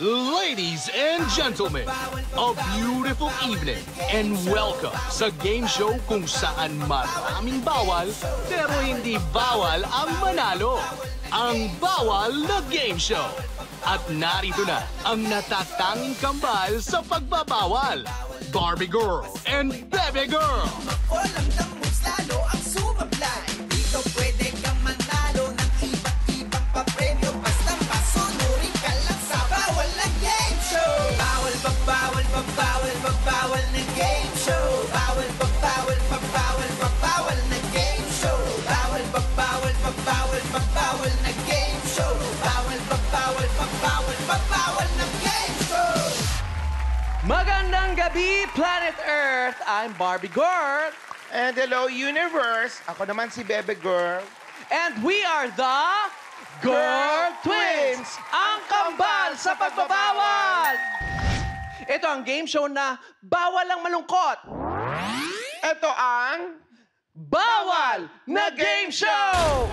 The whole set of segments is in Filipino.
Ladies and gentlemen, a beautiful evening and welcome sa game show kung saan maraming bawal pero hindi bawal ang manalo. Ang Bawal na Game Show. At narito na ang natatanging kambal sa pagbabawal, Barbie Girl and Bebe Girl. Magandang gabi, Planet Earth! I'm Barbie Girl. And hello, Universe! Ako naman si Bebe Girl. And we are the Girl Twins! Ang kambal sa pagbabawal! Ito ang game show na bawal ang malungkot. Ito ang Bawal na Game Show!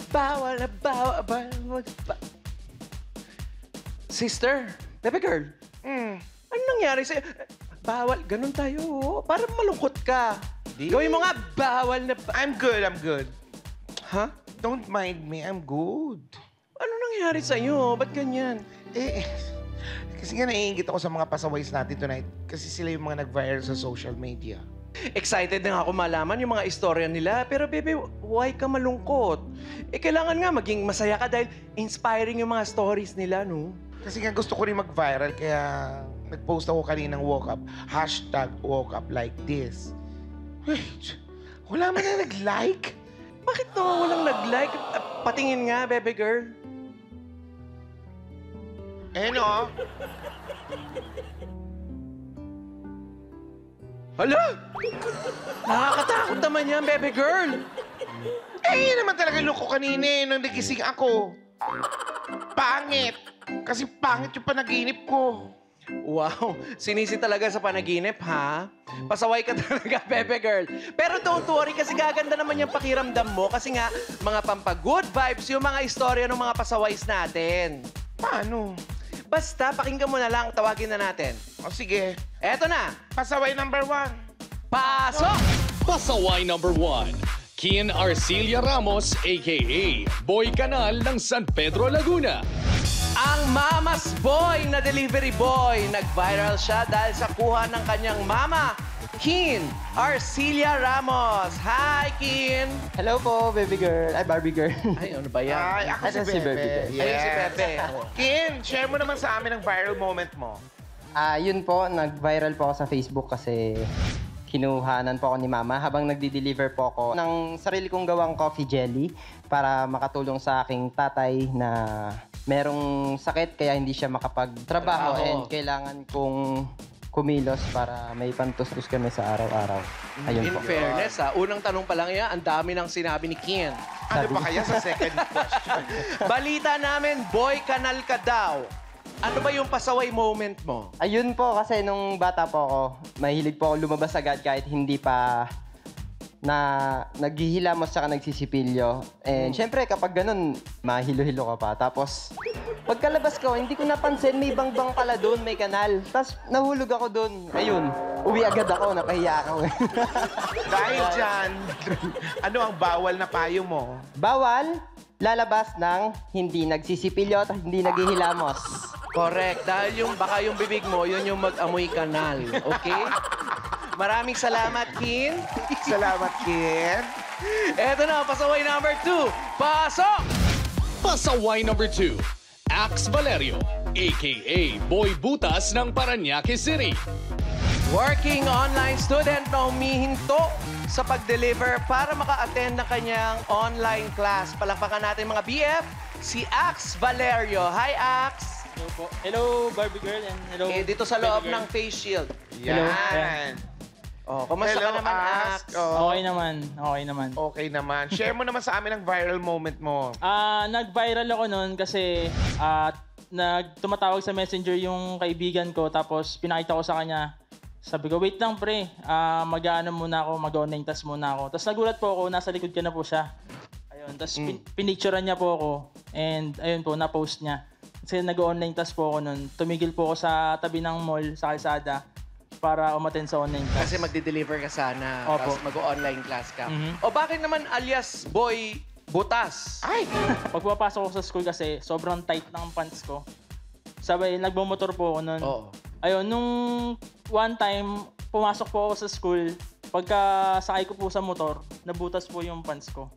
Bawal na bawal. Sister, Bebe Girl, ano nangyari sa'yo? Bawal, ganun tayo. Para malungkot ka. Gawin mo nga, bawal na... I'm good, I'm good. Ha? Don't mind me, I'm good. Ano nangyari sa'yo? Ba't ganyan? Kasi nga naiingit ako sa mga pasaways natin tonight. Kasi sila yung mga nag-viral sa social media. Excited na nga ako malaman yung mga istorya nila. Pero Bebe, why ka malungkot? Kailangan nga maging masaya ka dahil inspiring yung mga stories nila, no? Kasi nga gusto ko rin mag-viral, kaya nag-post ako kaninang woke up. #woke up like this. Wait, wala man na nag-like? Bakit naman walang nag-like? Patingin nga, Bebe Girl. No. Hala! Nakakatakot naman yan, Bebe Girl. Yun naman talaga look ko kanina nung nagising ako. Pangit. Kasi pangit yung panaginip ko. Wow, sinisi talaga sa panaginip, ha? Pasaway ka talaga, Bebe Girl. Pero don't worry, kasi gaganda naman yung pakiramdam mo. Kasi nga, mga pampa-good vibes yung mga istorya ng mga pasaways natin. Paano? Basta, pakinggan mo na lang, tawagin na natin. O sige. Eto na, Pasaway number 1. pasok! Pasaway number 1, Kian Arcilia Ramos aka Boy Canal ng San Pedro, Laguna. Ang Mama's Boy na delivery boy. Nag-viral siya dahil sa kuha ng kanyang mama, Kian Arcilia Ramos. Hi, Kian! Hello po, baby girl. Ay, Barbie girl. Ay, ano ba yan? Ay, ako Ano si si Bebe. Bebe? Ayun si Pepe. Kim, share mo naman sa amin ang viral moment mo. Yun po, nag-viral po ako sa Facebook kasi kinuhanan po ako ni Mama habang nagdi-deliver po ako ng sarili kong gawang coffee jelly para makatulong sa aking tatay na merong sakit kaya hindi siya makapagtrabaho and kailangan kong kumilos para may pantustos kami sa araw-araw. Ayun In po. fairness, unang tanong pa lang yan, ang dami ng sinabi ni Kian. Ano pa kaya sa second question? Balita namin, boy kanal ka daw. Ano ba yung pasaway moment mo? Ayun po, kasi nung bata po ako, mahilig po ako lumabas agad kahit hindi pa na naghihilamos saka nagsisipilyo. And syempre, kapag ganun, mahilo-hilo ka pa. Tapos, pagkalabas ko, hindi ko napansin, may bangbang pala doon, may kanal. Tapos, nahulog ako doon. Ayun, uwi agad ako, napahiya ako. Dahil dyan, ano ang bawal na payo mo? Bawal lalabas ng hindi nagsisipilyo at hindi naghihilamos. Correct. Dahil baka yung bibig mo, yun yung mag-amoy kanal. Okay? Maraming salamat, Kian. Salamat, Kim. Eto na, pasaway number 2. Pasok! Pasaway number 2, Ax Valerio aka Boy Butas ng Parañaque City. Working online student na humihinto sa pag-deliver para maka-attend ng kanyang online class. Palakpakan natin mga BF, si Ax Valerio. Hi, Ax! Hello po. Hello, Barbie Girl, and hello. Dito sa loob ng face shield. Yan. Kamusta ka Hello, naman, Ax? Okay naman, okay naman. Okay naman. Share mo naman sa amin ang viral moment mo. Nag-viral ako noon kasi tumatawag sa messenger yung kaibigan ko tapos pinakita ko sa kanya Sabi ko, wait lang pre, mag-ano muna ako, mag-online test muna ako. Tapos nagulat po ako, nasa likod ka na po siya. Ayun, tapos pinicturean niya po ako. And ayun po, na-post niya. Kasi nag-online test po ako nun. Tumigil po ako sa tabi ng mall, sa kalsada, para umattend sa online class. Kasi magde-deliver ka sana, Opo. tapos mag-online class ka. O bakit naman alias Boy Butas? Ay! Pag pumapasok ako sa school kasi, sobrang tight ng pants ko. Sabay, nagbumotor po ako nun. Oo. Ayun, nung one time, pumasok po ako sa school. Pagka sakay ko po sa motor, nabutas po yung pants ko.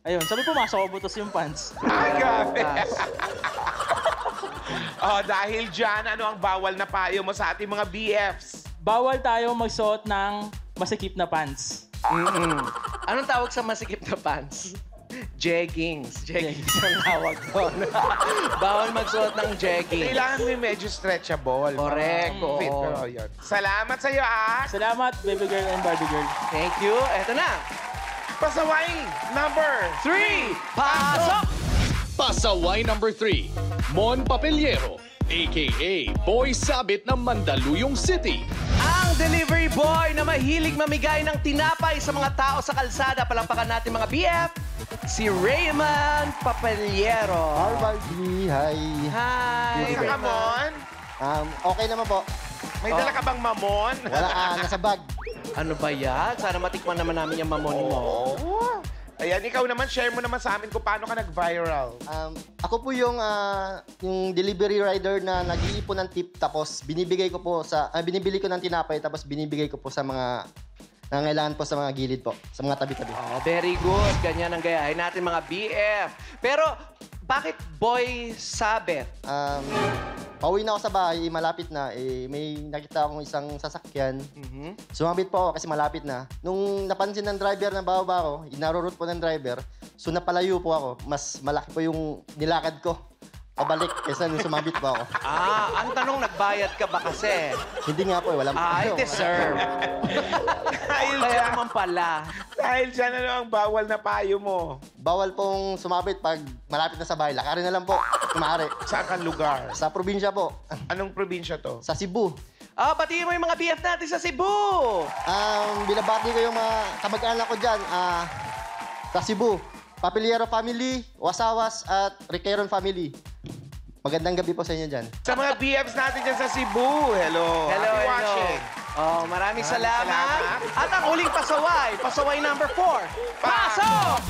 Ayun, sabi pumasok ako, butas yung pants. Ay, grabe! Butas. Oh, dahil dyan, ano ang bawal na payo mo sa ating mga BFs? Bawal tayo magsuot ng masikip na pants. Anong tawag sa masikip na pants? Jeggings. Jeggings ang tawag doon. Bawal magsuot ng jeggings. Kailangan mo yung medyo stretchable. Correct, Mga fit, oo. pero yun. Salamat sa'yo, ah! Salamat, baby girl and Barbie girl. Thank you. Eto na. Pasaway number 3, pasok! Pasaway number 3, Mon Papelyero, a.k.a. Boy Sabit ng Mandaluyong City. Ang delivery boy na mahilig mamigay ng tinapay sa mga tao sa kalsada. Palampakan natin mga BF, si Raymond Papelyero. Hi, Barbie. Hi. Hi, Isa ka, Mon? Okay naman po. May dala ka bang mamon? Wala, nasa bag. Ano ba yan? Sana matikman naman namin yung mamon mo. Oo. Ayan, ikaw naman, share mo naman sa amin kung paano ka nag-viral. Ako po yung delivery rider na nag-iipon ng tip tapos binibigay ko po binibili ko ng tinapay tapos binibigay ko po sa mga nangangailangan po sa mga gilid po, sa mga tabi-tabi. Oh, very good. Ganyan ang gayahin natin mga BF. Pero, bakit Boy Sabit? Pauwi na ako sa bahay, malapit na. May nakita akong isang sasakyan. Sumabit po ako kasi malapit na. Nung napansin ng driver na bababa ako, inarurot po ng driver, so napalayo po ako. Mas malaki po yung nilakad ko. Pabalik kaysa nung sumabit po ako. Ang tanong, nagbayad ka ba kasi? Hindi nga po, walang I deserve. Dahil Kaya dyan, naman pala. dahil dyan, ano ang bawal na payo mo? Bawal pong sumabit pag malapit na sa bahay. Lakarin na lang po, kumari. Saan kang lugar? Sa probinsya po, Anong probinsya to? sa Cebu. Batiin mo yung mga BF natin sa Cebu. Binabati ko yung mga kamag-anak ko dyan sa Cebu. Papelyero family, Wasawas at Riqueron family. Magandang gabi po sa inyo dyan. Sa mga BFs natin dyan sa Cebu. Hello. Hello, Happy hello. watching. Maraming Maraming salamat. salamat. At ang huling pasaway, pasaway number 4. Pasok!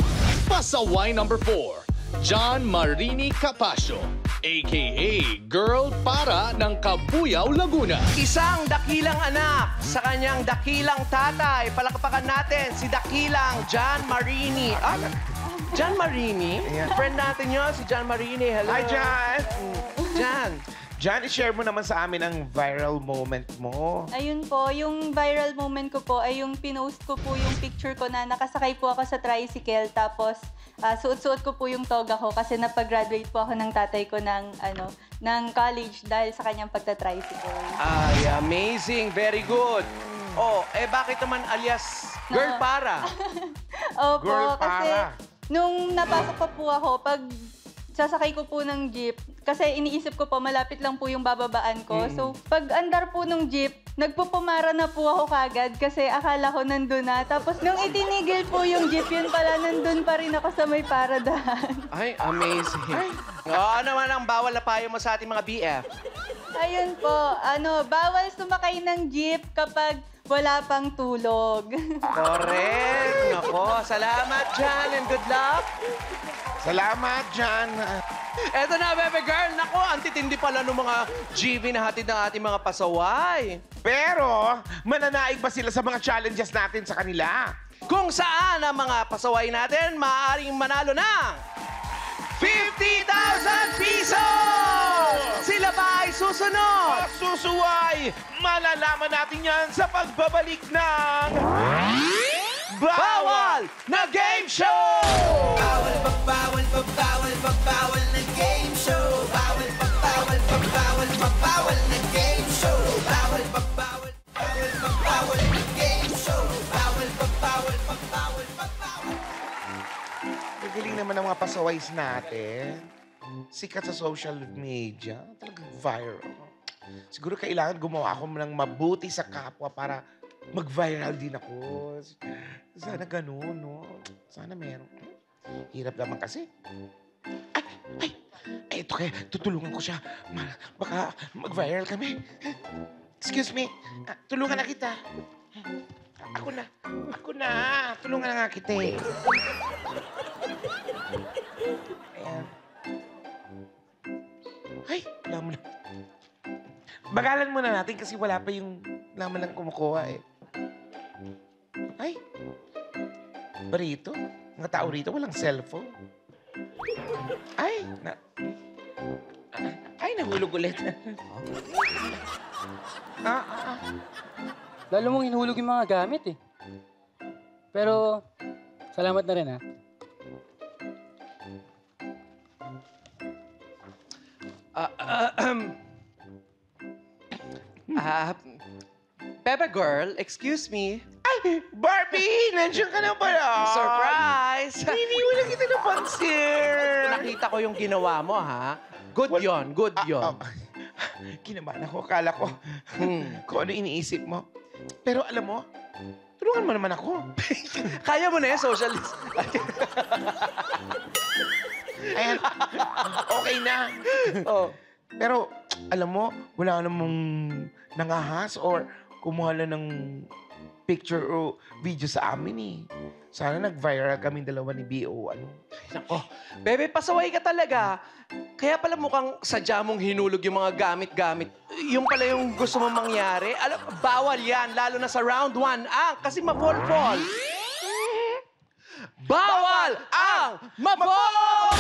Pasaway number 4, John Marini Capasio, a.k.a. Girl Para ng Cabuyao, Laguna. Isang dakilang anak sa kanyang dakilang tatay. Palakpakan natin si dakilang John Marini. John Marini? Ayan. Friend natin yun, si John Marini. Hello. Hi, Jan. John. Jan, i-share mo naman sa amin ang viral moment mo. Ayun po, yung viral moment ko po ay yung pinost ko po yung picture ko na nakasakay po ako sa tricycle tapos suot-suot ko po yung toga ko kasi napag-graduate po ako ng tatay ko ng college dahil sa kanyang pagta-tricycle. Ay, amazing. Very good. Bakit naman alias Girl Para? Opo, Girl, kasi para. nung napasok pa po ako, pag sasakay ko po ng jeep, kasi iniisip ko po, malapit lang po yung bababaan ko. So, pag andar po ng jeep, nagpupumara na po ako kagad kasi akala ko nandun na. Tapos, nung itinigil po yung jeep, yun pala, nandun pa rin ako sa may paradahan. Ay, amazing. Ano naman ang bawal na payo mo sa ating mga BF? Ayun po, bawal sumakay ng jeep kapag wala pang tulog. Correct. Nako, salamat, Jan, and good luck. Salamat, Jan. Eto na, bebe girl. Nako, antitindi pala ng mga GV na hatid ng ating mga pasaway. Pero, mananaig ba sila sa mga challenges natin sa kanila? Kung saan ang mga pasaway natin maaaring manalo ng 50,000 pesos! Sila ba ay susunod? Masusuway! Malalaman natin yan sa pagbabalik ng... Bawal na Game Show! Bawal na game show. Bawal na game show. Bawal na game show. Magaling naman ang mga pasaways natin. Sikat sa social media. Talagang viral. Siguro kailangan gumawa ako ng mabuti sa kapwa para mag-viral din ako. Sana ganun, no? Sana meron. Hirap naman kasi. Ay, ito kaya, tutulungan ko siya. Baka mag-viral kami. Excuse me, tulungan na kita. Ako na. Tulungan na nga kita eh. Ayan. Ay, laman na. Bagalan muna natin kasi wala pa yung laman lang kumukuha eh. Ay, ba rito? Mga tao rito walang cellphone. Ay, nahulog ulit. Lalo mong hinuhulog yung mga gamit eh. Pero, salamat na rin ha. Pepe Girl, excuse me. Ay, Barbie! Nandiyan ka na pala! Surprise! Hindi mo lang kita napansin. Nakita ko yung ginawa mo, ha? Good yon, good yon. Kinabahan ako. Akala ko kung ano iniisip mo. Pero alam mo, tulungan mo naman ako. Kaya mo na yan, socialist. Ayan, okay na. Oh. Pero alam mo, wala namang nangahas or kumuha lang ng picture o video sa amin eh. Sana nag-viral kaming dalawa ni B.O. Nako, bebe, pasaway ka talaga. Kaya pala mukhang sadya mong hinulog yung mga gamit-gamit. Yung pala yung gusto mong mangyari. Alam, bawal yan, lalo na sa round 1 kasi ma-fall-fall. Bawal ang ma-fall!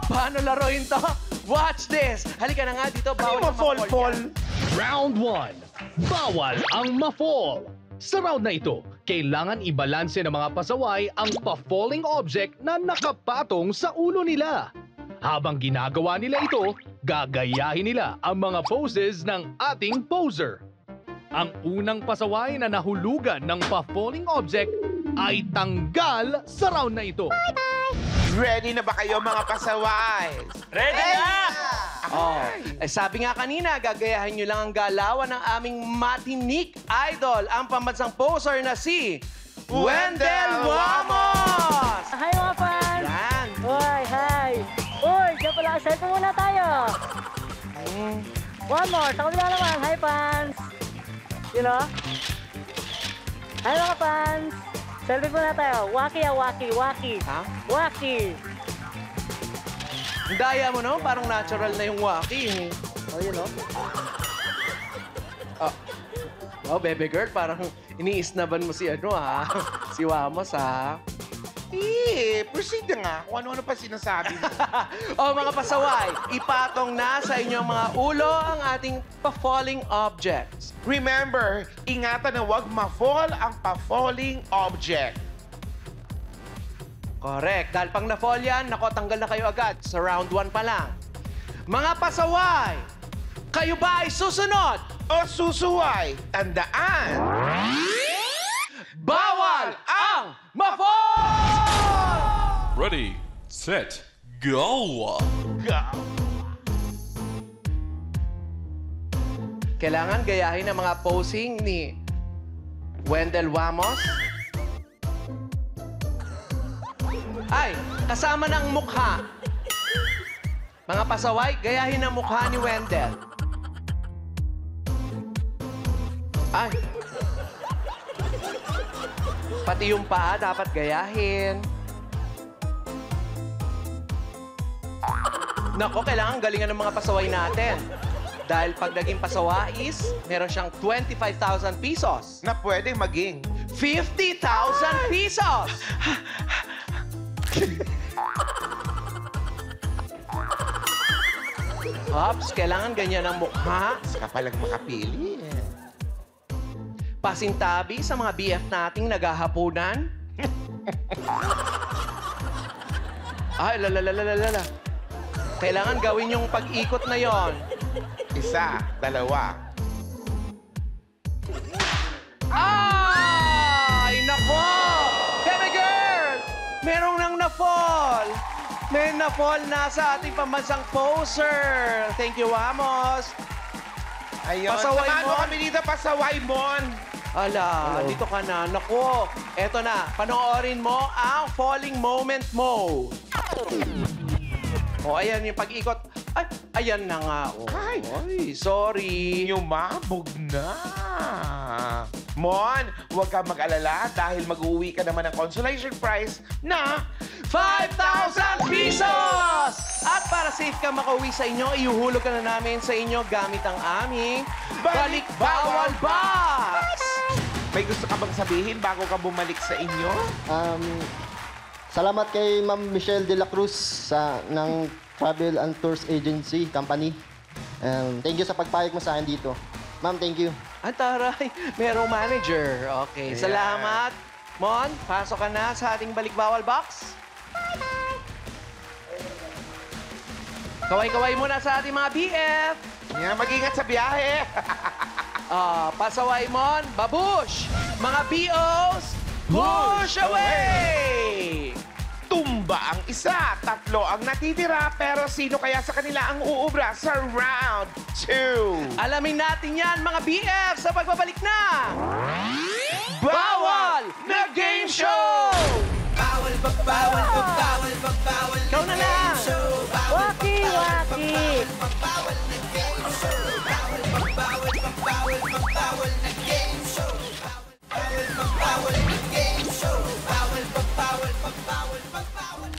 Paano laruin to? Watch this! Halika na nga dito, bawal ang ma-fall. Round 1. Bawal ang ma-fall. Sa round na ito, kailangan ibalanse ng mga pasaway ang pa-falling object na nakapatong sa ulo nila. Habang ginagawa nila ito, gagayahin nila ang mga poses ng ating poser. Ang unang pasaway na nahulugan ng pa-falling object ay tanggal sa round na ito. Ready na ba kayo mga pasaway? Ready na! Sabi nga kanina, gagayahin nyo lang ang galawan ng aming matinik idol, ang pambansang poser na si Wendell Wamos! Hi mga fans! Yan! Uy, hi! Uy, dyan pala, selfie muna tayo! One more, sa kabila naman, hi fans! You know? Hi mga fans! Selfie muna tayo. Waki waki. Ha? Waki! Ang daya mo, no? Parang natural na yung waki. Oh, you know? Wow, baby girl, parang iniisnaban mo si ha? Si Wamos, ha? Proceed na nga kung ano-ano pa sinasabi mo. Mga pasaway, ipatong na sa inyong mga ulo ang ating pa-falling objects. Remember, ingatan na huwag ma-fall ang pa-falling object. Correct. Dahil pang na-fall yan, nako, tanggal na kayo agad sa round 1 pa lang. Mga pasaway, kayo ba ay susunod? O susuway, tandaan. Bawal ang ma-fall! Ready, set, go! Kailangan gayahin ang mga posing ni Wendell Wamos. Ay, kasama ng mukha. Mga pasaway, gayahin ang mukha ni Wendell. Ay. Pati yung paa dapat gayahin. Nako, kailangan galingan ng mga pasaway natin. Dahil pag naging pasawais, meron siyang 25,000 pesos. Na pwede maging 50,000 pesos! Hops, kailangan ganyan ang mukha. ka palang makapili. Pasintabi sa mga BF nating naghahapunan. Ay, lalalala. Kailangan gawin yung pag-ikot na yon. Isa, dalawa. Ay, nako! Baby girl! Merong nang na-fall. May na-fall na sa ating pambansang poser. Thank you, Wamos. Ayun, Pasaway samahan mo Mon. kami dito, pasaway Mon. Ala, dito ka na. Naku, eto na. Panoorin mo ang falling moment mo. O, ayan yung pag-ikot. Ay, ayan na nga. Oh. Ay. Sorry. Yumabog na. Mon, huwag kang mag-alala dahil mag-uwi ka naman ng consolation prize na 5,000 pesos! At para safe ka makauwi sa inyo, ihuhulog ka na namin sa inyo gamit ang aming Balik Bawal Box! May gusto ka bang sabihin bago ka bumalik sa inyo? Salamat kay Ma'am Michelle De La Cruz ng Travel and Tours Agency Company. Thank you sa pagpayag mo sa akin dito. Ma'am, thank you. Ang taray, merong manager. Okay, Ayan. salamat. Mon, pasok ka na sa ating Balik Bawal Box. Kaway-kaway muna sa ating mga BF. Yan, mag-ingat sa biyahe. Pasaway Mon, babush! Mga BOs, push away! Tumba ang isa, tatlo ang natitira, pero sino kaya sa kanila ang uubra sa round 2? Alamin natin yan, mga BF, sa pagbabalik na Bawal na Game Show! Bawal ba, bawal ba, bawal ba, bawal Ikaw na lang! Waki, waki. bawal na game show. Bawal ba, bawal ba, bawal ba, bawal na game show. Bawal ba, bawal na game show. Bawal ba, bawal ba, bawal ba, bawal.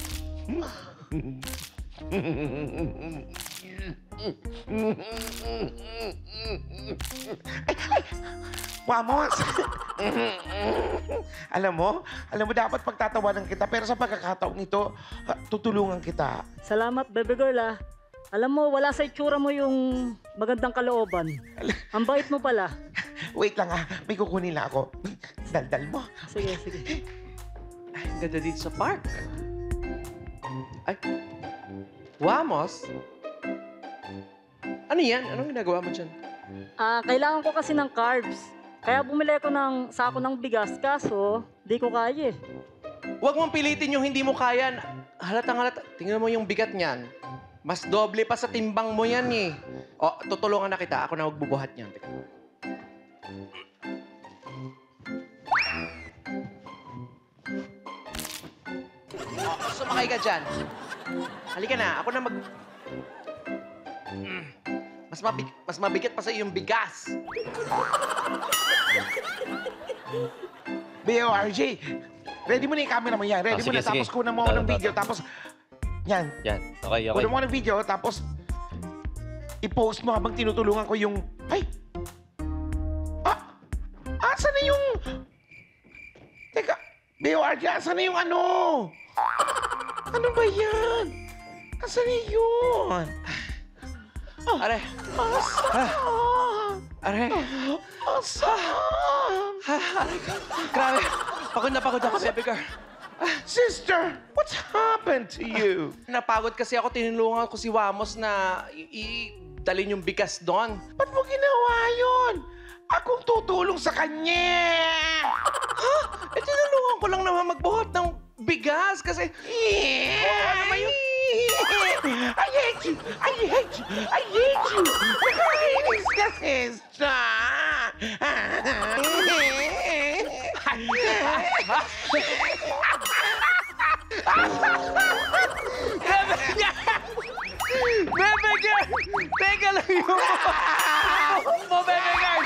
Vamos! alam mo dapat pagtatawanan kita, pero sa pagkakataong ito, tutulungan kita. Salamat, baby girl ah. Alam mo, wala sa itsura mo yung magandang kalooban. Ang bait mo pala. Wait lang may kukunin lang ako. Daldal mo. Sige, sige. Ay, ang ganda dito sa park. Ay, Wamos? Ano yan? Anong ginagawa mo dyan? Kailangan ko kasi ng carbs. Kaya bumili ako ng sako ng bigas, kaso di ko kaya eh. Huwag mong pilitin yung hindi mo kaya. Halatang halata. Tingnan mo yung bigat niyan. Mas doble pa sa timbang mo yan eh. O, tutulungan na kita. Ako na magbubuhat niyan. Teka. O, sumakay ka dyan. Halika na. Ako na Mas mabigat pa sa yung bigas. BORG, ready mo na yung camera mo yan. Ready mo sige, na. Tapos kunan mo ako ng video. Tapos, yan. Yan. Okay, okay. Kunan mo ng video. Tapos, i-post mo habang tinutulungan ko yung... Ay! Asan na yung... Teka, BORG, asan na yung ano? Ano ba yan? Asan na yun? Are. Are. Asan? Grabe. Pagod ako, baby girl. Sister, what's happened to you? Napagod kasi ako. Tinulungan ko si Wamos na dalhin yung bigas doon. Ba't mo ginawa yun? Akong tutulong sa kanya. Tinulungan ko lang naman magbuhat ng bigas kasi... ano ba yung... I hate you! I hate you! I hate you! Nakakainis ka, sister! Bebe girl! Teka lang yung mo, bebe girl!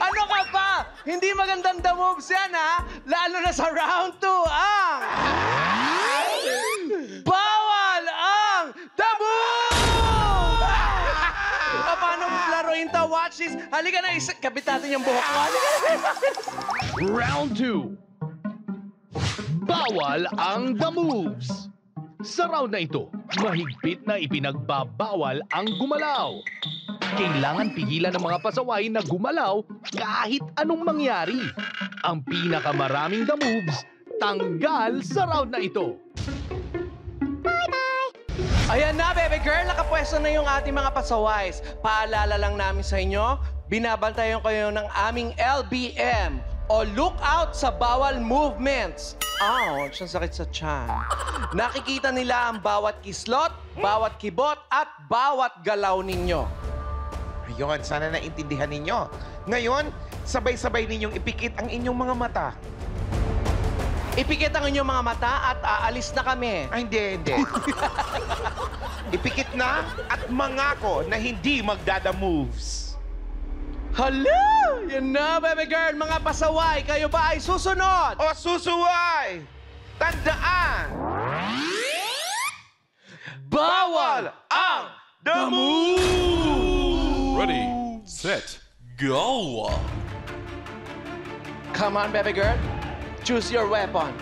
Ano ka pa? Hindi magandang the moves yan, ha? Lalo na sa round 2, bawal ang the moves! Paano mo laruin to? Watch this. Halika na, kabit natin yung buhok mo. Round 2. Bawal ang the moves. Sa round na ito, mahigpit na ipinagbabawal ang gumalaw. Kailangan pigilan ng mga pasaway na gumalaw kahit anong mangyari. Ang pinakamaraming the moves, tanggal sa round na ito. Ayan na, baby girl. Nakapwesto na yung ating mga pasaways. Paalala lang namin sa inyo, binabantayan kayo ng aming LBM o look out sa bawal movements. Ouch, ang sakit sa tiyan. Nakikita nila ang bawat kislot, bawat kibot, at bawat galaw ninyo. Ayun, sana naintindihan ninyo. Ngayon, sabay-sabay ninyong ipikit ang inyong mga mata. Ipikit ang inyong mga mata at aalis na kami. Ay, hindi. Ipikit na at mangako na hindi magdada-moves. Hala! Yan na, baby girl. Mga pasaway, kayo ba ay susunod? O susuway! Tandaan! Bawal ang The Move! Ready, set, go! Come on, baby girl. Choose your weapon.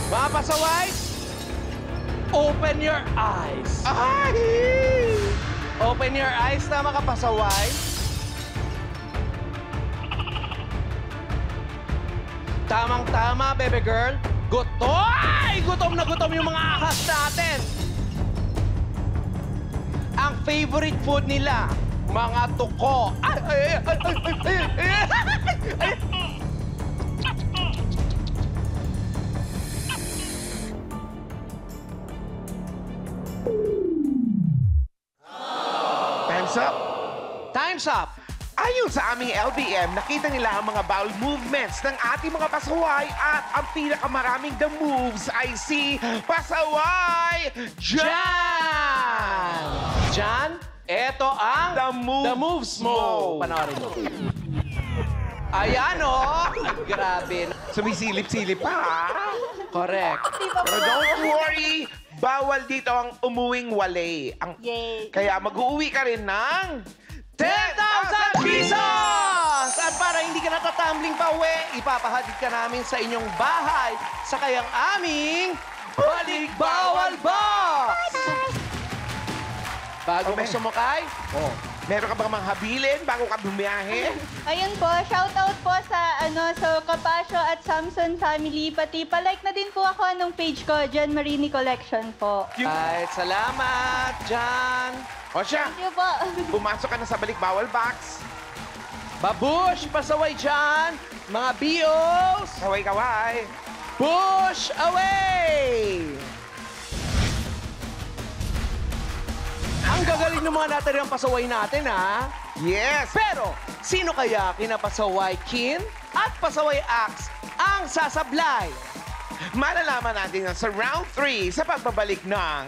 Mga pasaway, open your eyes. Ay! Open your eyes na mga pasaway. Tamang-tama, baby girl. Gutom na gutom yung mga ahas natin. Ang favorite food nila, mga tuko. Time's up. Time's up. Ayon sa aming LBM, nakita nila ang mga bowel movements ng ating mga pasaway at ang pinakamaraming the moves ay si Pasaway Jan! Jan, eto ang The moves mo. Panoorin mo. Ayan, oh! Ay, grabe. Sumisilip-silip pa, ha? Correct. Pero don't worry, bawal dito ang umuwing wale. Yay! Kaya mag-uuwi ka rin ng 10,000 pesos! At para hindi ka natatumbling pa uwi, ipapahatid ka namin sa inyong bahay sa kayang aming Balik Bawal Box! Bago ka sumakay, Meron ka bang manghabilin bago ka bumiyahe? Ayun po, shoutout po sa sa Capasio at Samson family. Pati palike na din po ako ng page ko, Jan Marini Collection po. ay salamat, Jan! O siya, Thank you po. pumasok ka na sa Balik Bawal Box. Babush, pasaway dyan! Mga bios, Kaway-kaway. push away! Ang gagaling ng mga natirang pasaway natin, ha? Yes! Pero, sino kaya kina Pasaway Kin at Pasaway Axe ang sasablay? Malalaman natin yan sa round 3 sa pagbabalik ng...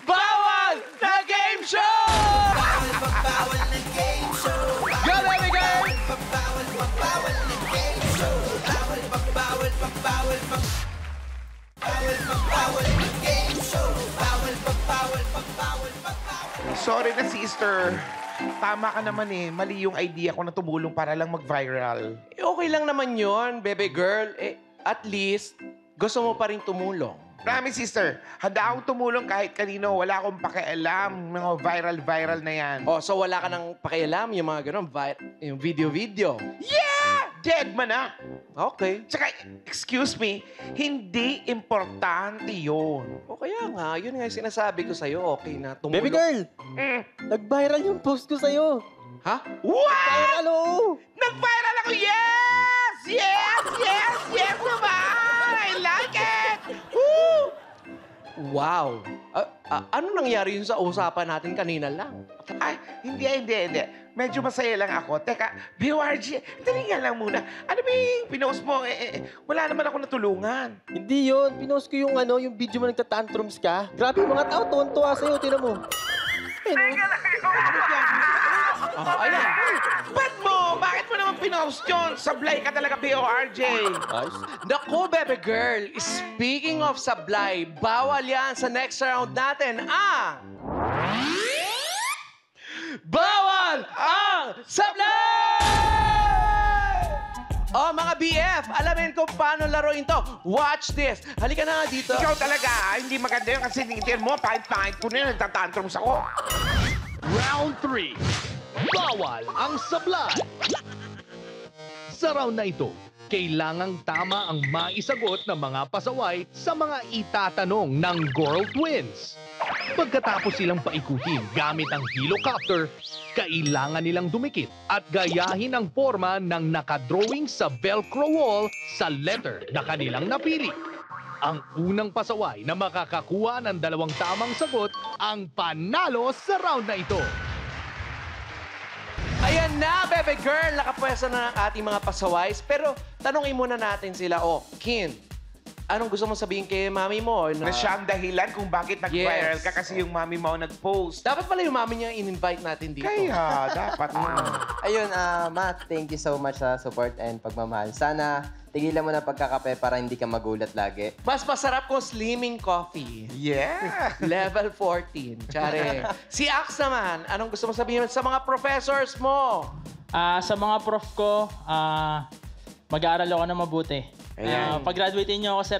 Bawal na Game Show! Bawal na game show. Go, baby girl! Bawal na game show. Bawal na game show. Sorry na, sister. Tama ka naman eh. Mali yung idea ko na tumulong para lang mag-viral. Okay lang naman yon, baby girl. At least, gusto mo pa rin tumulong. Promise, sister. Handa akong tumulong kahit kanino. Wala akong pakialam. Mga viral-viral na yan. Oh, so wala ka nang pakialam yung mga ganun, yung video-video. Yeah! Dead man na. Okay. Tsaka, excuse me, hindi importante yun. O kaya nga, yun nga yung sinasabi ko sa'yo. Okay na, tumulong. Baby girl, nag-viral yung post ko sa'yo. Ha? What? Viral, oo. Nag-viral ako! Yes! Yes! Yes! Yes naman! Wow. Ano nangyari yun sa usapan natin kanina lang? Ay, hindi. Medyo masaya lang ako. Teka, BORG, dali nga lang muna. Ano ba yung pinost mo? Wala naman ako natulungan. Hindi yun. Pinost ko yung yung video mo nagtatantrums ka. Grabe yung mga tao, tuwan-tuwa sa'yo. Tinan mo. Ayan. Ba't mo? Bakit mo naman pinost yun? Sablay ka talaga, BORJ. Ayos. Naku, baby girl. Speaking of sablay, bawal yan sa next round natin ang... Bawal ang sablay! Oh, mga BF, alamin kung paano laruin to. Watch this. Halika na nga dito. Ikaw talaga, hindi maganda yun kasi ningitian mo, pahit-pahit ko na yun, nagtatantrums ako. Round 3. Bawal ang sablay. Sa round na ito, kailangang tama ang maisagot ng mga pasaway sa mga itatanong ng Girl Twins. Pagkatapos silang paikutin gamit ang helicopter, kailangan nilang dumikit at gayahin ang forma ng nakadrawing sa Velcro wall sa letter na kanilang napili. Ang unang pasaway na makakakuha ng 2 tamang sagot ang panalo sa round na ito. Ayan na, baby girl. Nakapwesto na ang ating mga pasaways. Pero tanongin muna natin sila. Kin, anong gusto mong sabihin kay mami mo? Na siya ang dahilan kung bakit nag-viral Yes. ka kasi yung mami mo nag-post. Dapat pala yung mami niya in-invite natin dito. Kaya, dapat mo. Ayun, Ma, thank you so much sa support and pagmamahal. Sana tigilan mo na pagkakape para hindi ka magulat lagi. Mas masarap kung slimming coffee. Yeah. Level 14. Tsare. Si Ax naman, anong gusto mo sabihin sa mga professors mo? Sa mga prof ko, mag-aaral ako na mabuti. Ayan. Pag-graduate niyo ako, sir,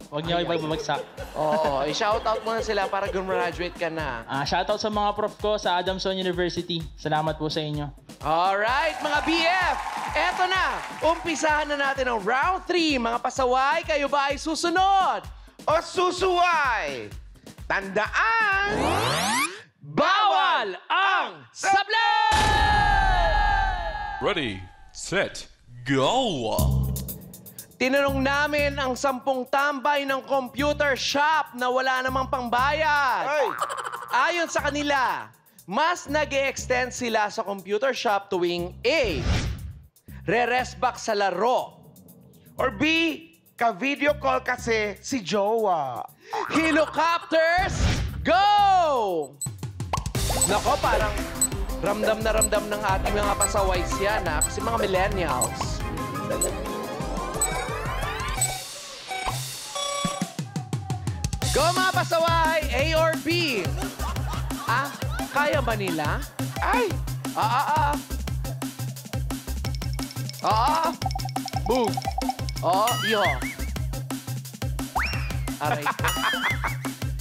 huwag niyo ako ipagbabagsak. Oo, i-shoutout mo na sila para gumraduate ka na. Shoutout sa mga prof ko sa Adamson University. Salamat po sa inyo. Alright, mga BF! Eto na! Umpisahan na natin ang round 3. Mga pasaway, kayo ba ay susunod? O susuway! Tandaan! Bawal ang sablay! Ready, set, go! Tinanong namin ang 10 tambay ng computer shop na wala namang pangbayad. Ay! Ayon sa kanila, mas nag-e-extend sila sa computer shop tuwing A. Re-rest back sa laro. Or B, ka-video call kasi si Jowa. Helicopters, go! Nako, parang ramdam na ramdam ng ating mga pasaways yan, kasi mga millennials. Go, mga pasaway! A or B? Kaya ba nila? Ay! Boom! Yo. Aray ko.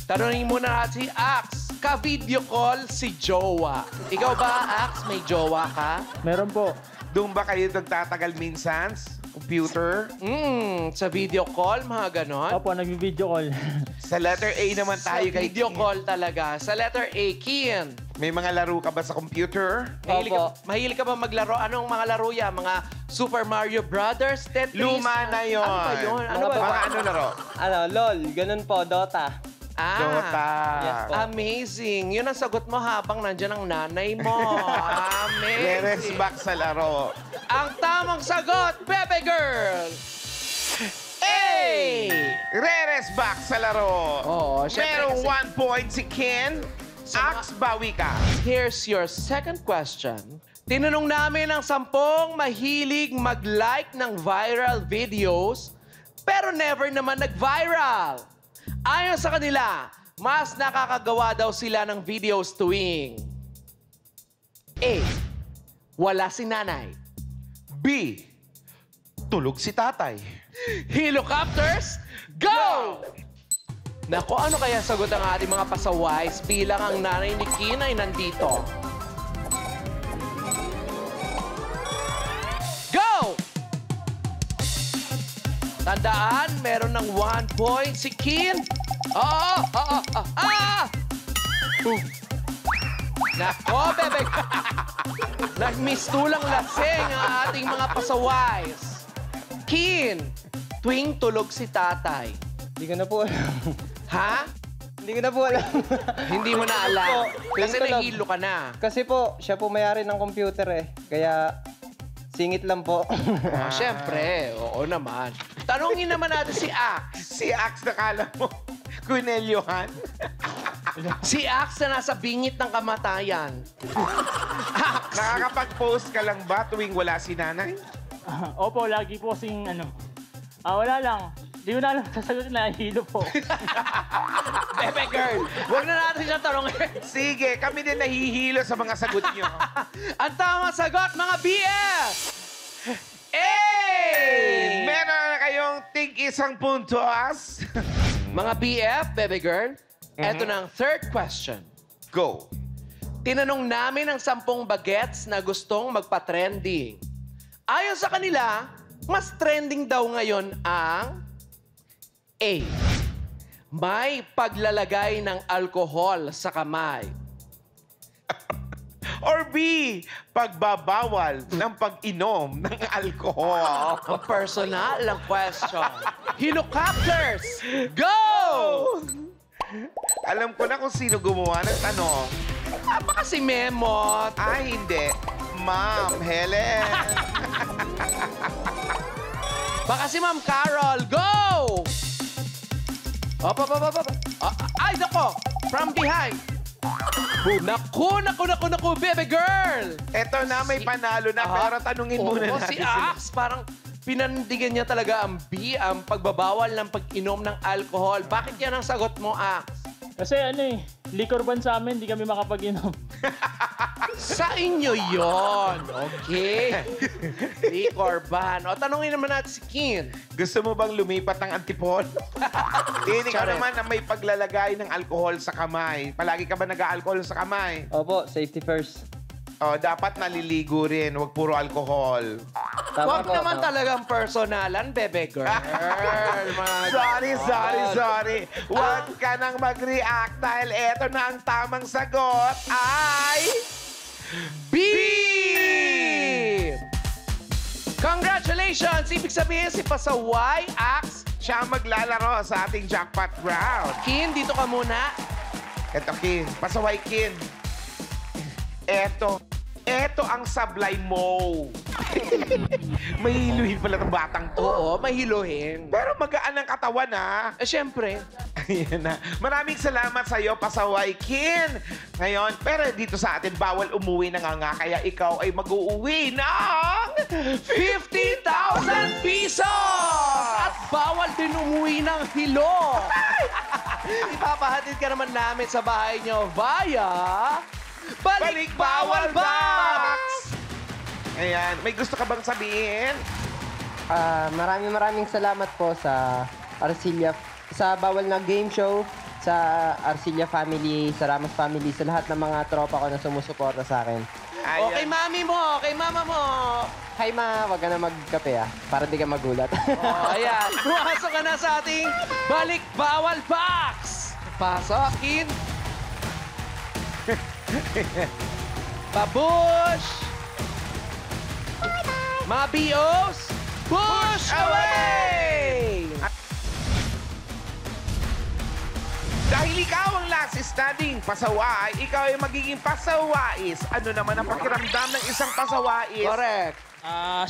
Tanungin muna natin si Ax. Ka-video call si Jowa. Ikaw ba, Ax? May jowa ka? Meron po. Doon ba kayo nagtatagal minsan? Computer? Sa video call, mga ganon. Opo, nag-video call. Sa letter A naman Sa tayo kay video call talaga. Sa letter A, Kian. May mga laro ka ba sa computer? Mahilig ka ba maglaro? Anong mga laro yan? Mga Super Mario Brothers, Tetris? Luma na yun. Ano ba yun? Ano ba? Mga ano laro? LOL, ganun po, Dota. Dota. Yes po. Amazing. Yun ang sagot mo habang nandyan ang nanay mo. Leres Amazing. back sa laro. Ang tamang sagot, Bebe Girl! A! Reres back sa laro. Oo, syempre Merong kasi- 1 point si Ken. Ax, bawi ka. Here's your second question. Tinanong namin ang 10 mahilig mag-like ng viral videos, pero never naman nag-viral. Ayon sa kanila, mas nakakagawa daw sila ng videos tuwing A. Wala si nanay. B. Tulog si tatay. Helicopters, go! Naku, ano kaya sagot ang ating mga pasaways bilang ang nanay ni Kin ay nandito? Go! Tandaan, meron ng 1 point si Kin. Nako, bebe. Nagmistulang lasing ang ating mga pasaways. Kin, tuwing tulog si tatay. Hindi ko na po alam. Ha? Hindi ko na po alam. Hindi mo na alam. Kasi Tingin ko lang. nahilo ka na. Kasi po, siya po may-ari ng computer eh. Kaya, singit lang po. Ah, syempre, oo naman. Tanungin naman natin si Ax. Si Ax, nakala mo, Corneliohan. Si Ax na nasa bingit ng kamatayan. Ax! Nakakapag-post ka lang ba tuwing wala si nanay? Opo, lagi po kasing wala lang. Di ko na alam sasagot na hilo po. Bebe girl, huwag na natin siya tanongin. Sige, kami din nahihilo sa mga sagot niyo. Ang tamang sagot, mga BF! Hey! Meron na kayong tig isang puntos. Mga BF, Bebe girl, eto na ang third question. Go. Tinanong namin ang 10 bagets na gustong magpa-trending. Ayon sa kanila, mas trending daw ngayon ang A. May paglalagay ng alkohol sa kamay. Or B, pagbabawal ng pag-inom ng alkohol. Ang personal ang question. Helicopters, go! Alam ko na kung sino gumawa ng tanong. Baka si Memot. Ay, hindi. Ma'am Helen. Baka si Ma'am Carol, go! Op. Ay, nako! From behind. Naku, baby girl! Eto na, may panalo na, pero tanungin muna Oo, natin si sila. Ax, parang pinandigan niya talaga ang B, ang pagbabawal ng pag-inom ng alcohol. Bakit yan ang sagot mo, Ax? Kasi liquor ban sa amin, di kami makapag-inom. Sa inyo yon, okay? Liquor ban. O, tanungin naman natin si Kin. Gusto mo bang lumipat ng antipolo? Hindi ka Charet. naman na may paglalagay ng alkohol sa kamay. Palagi ka ba nag-alcohol sa kamay? Opo, safety first. O, dapat naliligo rin. Huwag puro alkohol. Huwag po, naman tama. talagang personalan, bebe girl. Sorry. Huwag ka nang mag-react dahil eto na ang tamang sagot ay... B! Congratulations! Ibig sabihin si Pasaway, Ax, Siya ang maglalaro sa ating jackpot round. Kin, dito ka muna. Eto, Kin. Pasaway, Kin. Eto ang sablay mo. Mahiluhin pala ng batang to. Oo, mahiluhin. Pero magaan ang katawan, ha? Siyempre. Ayan na. Maraming salamat sa iyo, Pasaway Kin. Ngayon, pero dito sa atin, bawal umuwi na nga, kaya ikaw ay mag-uuwi ng 50,000 pesos! At bawal din umuwi ng hilo. Ipapahatid ka naman namin sa bahay nyo via... Balik Bawal Box! Ayan, may gusto ka bang sabihin? Maraming salamat po sa Arcilla, sa Bawal na Game Show, sa Arcilla family, sa Ramos family, sa lahat ng mga tropa ko na sumusuporta sa akin. Ayan. Okay, mami mo, kay mama mo. Hi ma, wag ka na magkape para di ka magulat. Oh, ayan. Pumasok ka na sa ating Balik Bawal Box! Pasok, Kin. Babush! Mga BOs, push away! Dahil ikaw ang last standing pasaway, ikaw ay magiging pasawais. Ano naman ang pakiramdam ng isang pasawais? Correct.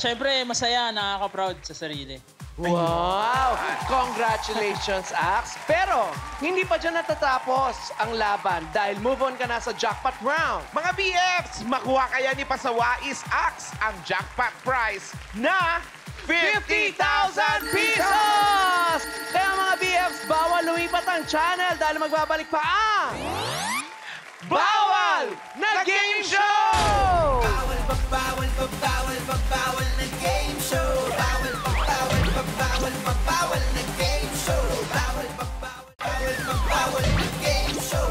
Siyempre, masaya, nakaka-proud sa sarili. Wow! Congratulations, Ax. Pero, hindi pa dyan natatapos ang laban dahil move on ka na sa jackpot round. Mga BFs, makuha kaya ni Pasawais Ax ang jackpot prize na 50,000 pesos! Kaya mga BFs, bawal lumipat ang channel dahil magbabalik pa ang... Bawal na Game Show! Bawal na game show. Bawal na game show. Bawal na game show.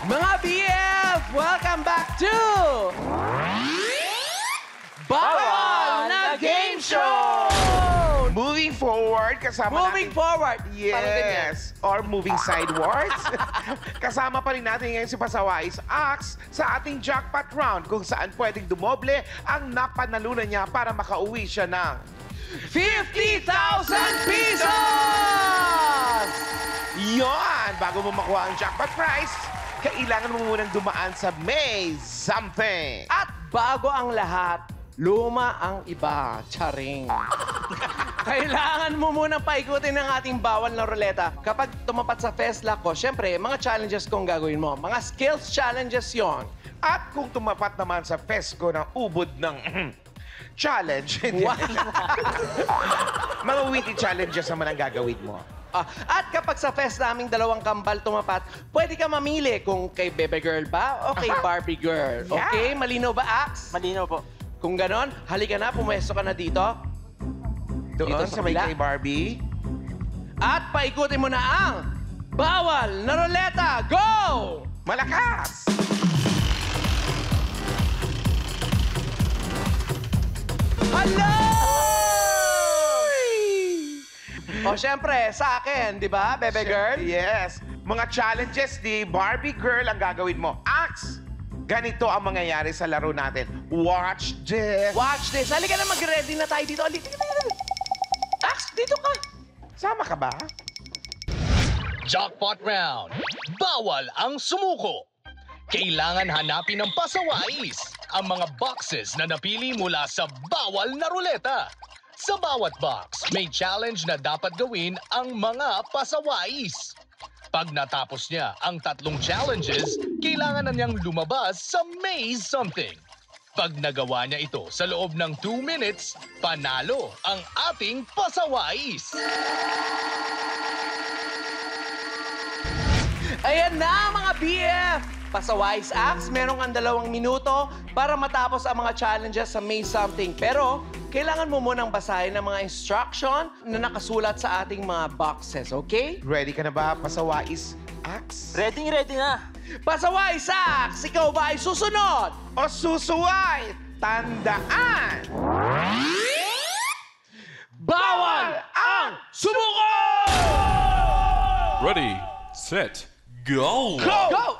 Mga BF, welcome back to... Bawal na Game Show! Moving forward, kasama Moving natin... forward. Parang ganyan. Yes. Or moving sidewards. Kasama pa rin natin ngayon si Pasawais Ax sa ating jackpot round kung saan pwedeng dumoble ang napanalunan niya para makauwi siya ng 50,000 pesos! Yon! Bago mo makuha ang jackpot prize, kailangan mo munang dumaan sa May Something. At bago ang lahat, luma ang iba. Charing. Kailangan mo munang paikutin ng ating bawal na ruleta. Kapag tumapat sa Festlock ko, syempre, mga challenges kong gagawin mo. Mga skills challenges yon. At kung tumapat naman sa Fesco ng ubod ng challenge, mga witty challenges naman ang gagawin mo. At kapag sa fest naming dalawang kambal tumapat, pwede ka mamili kung kay Bebe Girl ba o kay Barbie Girl. Yeah. Okay? Malinaw ba, Ax? Malinaw po. Kung ganon, halika na, pumwesto ka na dito. Doon Dito sa sa may kabila. kay Barbie. At paikutin mo na ang bawal na ruleta. Go! Malakas! Hello! O, syempre, sa akin, di ba, Bebe Girl? Yes. Mga challenges ni Barbie Girl ang gagawin mo. Ax, ganito ang mangyayari sa laro natin. Watch this. Watch this. Halika na, mag-ready na tayo dito. Halika na. Ax, dito ka. Sama ka ba? Jackpot round. Bawal ang sumuko. Kailangan hanapin ng pasawais ang mga boxes na napili mula sa bawal na ruleta. Sa bawat box, may challenge na dapat gawin ang mga pasawais. Pag natapos niya ang 3 challenges, kailangan na niyang lumabas sa Maze Something. Pag nagawa niya ito sa loob ng 2 minutes, panalo ang ating pasawais. Ayan na, mga BF! Pasawais Axe, meron kang 2 minuto para matapos ang mga challenges sa May Something. Pero, kailangan mo munang basahin ang mga instruction na nakasulat sa ating mga boxes, okay? Ready ka na ba, Pasawais Ax? Ready na. Pasawais Axe, ikaw ba ay susunod? O susuway, tandaan! Bawal ang sumuko! Ready, set, go! Go!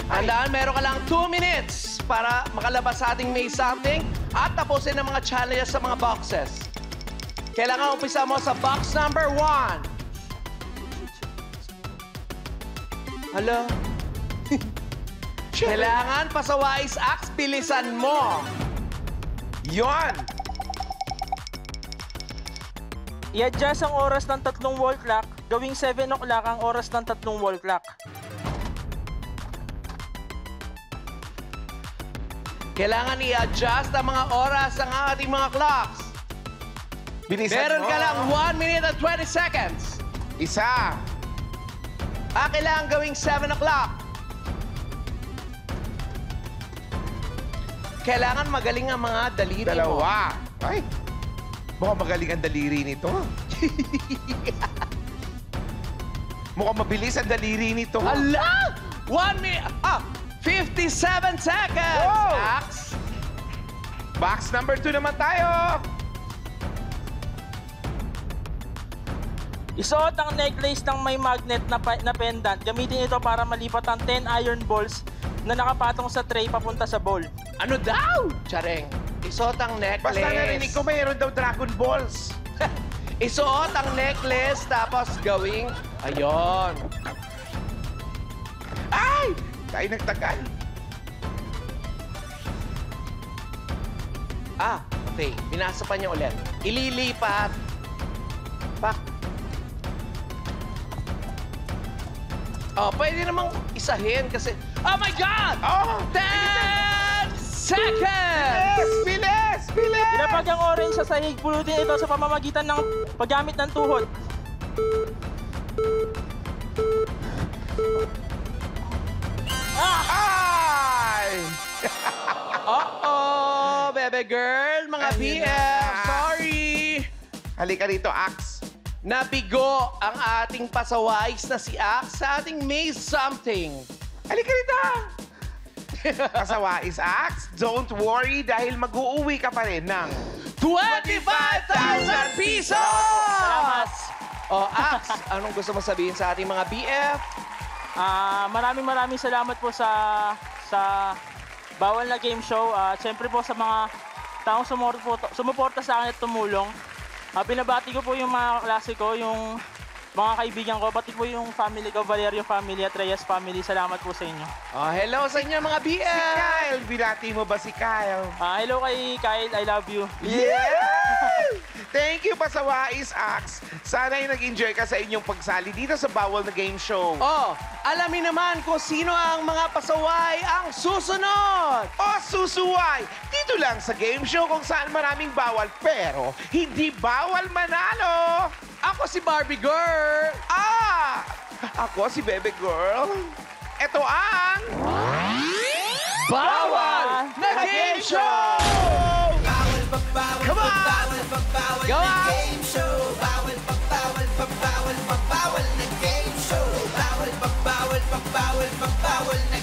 Tandaan, meron ka lang 2 minutes para makalabas sa ating May Something at tapusin ang mga challenges sa mga boxes. Kailangan umpisa mo sa box number 1. Hala? Kailangan, Pasawais Axe, bilisan mo. Yon! I-adjust ang oras ng 3 wall clock, gawing 7 o'clock ang oras ng 3 wall clock. Kailangan i-adjust ang mga oras ng ating mga clocks. Bilisan Meron mo. ka lang 1 minute and 20 seconds. Isa. Kailangan gawing 7 o'clock. Kailangan magaling ang mga daliri mo. 2. Ay, mukhang magaling ang daliri nito. Mukhang mabilis ang daliri nito. Hala! 1 minute... 57 seconds! Wow! Axe. Box number 2 naman tayo. Isuot ang necklace ng may magnet na pendant. Gamitin ito para malipat ang 10 iron balls na nakapatong sa tray papunta sa bowl. Ano daw? Chareng. Isuot ang necklace. Basta narinig ko mayroon daw Dragon Balls. Isuot ang necklace tapos gawing... Ayon. Ay! Tayo nagtagal. Okay. Binasa pa niya ulit. Ililipat. Pak. Pwede namang isahin kasi... Oh my God! 10 seconds! Bilis! Pinapag ang orange sa sahig, pulutin ito sa pamamagitan ng paggamit ng tuhod. Ay! Bebe Girl, mga BF, sorry! Halika rito, Ax. Nabigo ang ating pasawais na si Axe sa ating May Something. Halika rito! Pasawais, Ax. Don't worry dahil mag-uuwi ka pa rin ng 25,000 pesos! Salamat! Axe, anong gusto mo sabihin sa ating mga BF? Maraming salamat po sa Bawal na Game Show. Siyempre po sa mga taong sumuporta sa akin at tumulong. Binabati ko po yung mga klase ko, yung mga kaibigan ko, pati po yung family ko, Valerio family at Reyes family. Salamat po sa inyo. Oh, hello sa inyo mga Si BF! Kyle, binati mo ba si Kyle? Hello kay Kyle, I love you. Yeah! Thank you, Pasawais Axe. Sana'y nag-enjoy ka sa inyong pagsali dito sa Bawal na Game Show. Oh, alamin naman kung sino ang mga pasaway ang susunod! O susuway, dito lang sa game show kung saan maraming bawal pero hindi bawal manalo. Ako si Barbie Girl! Ako si Bebe Girl. Ito ang... Bawal na Game Show! Bawal pa bawal Come on! bawal pa bawal Go na on! game show. Bawal pa bawal pa bawal pa bawal na game show. Bawal pa bawal pa bawal pa bawal na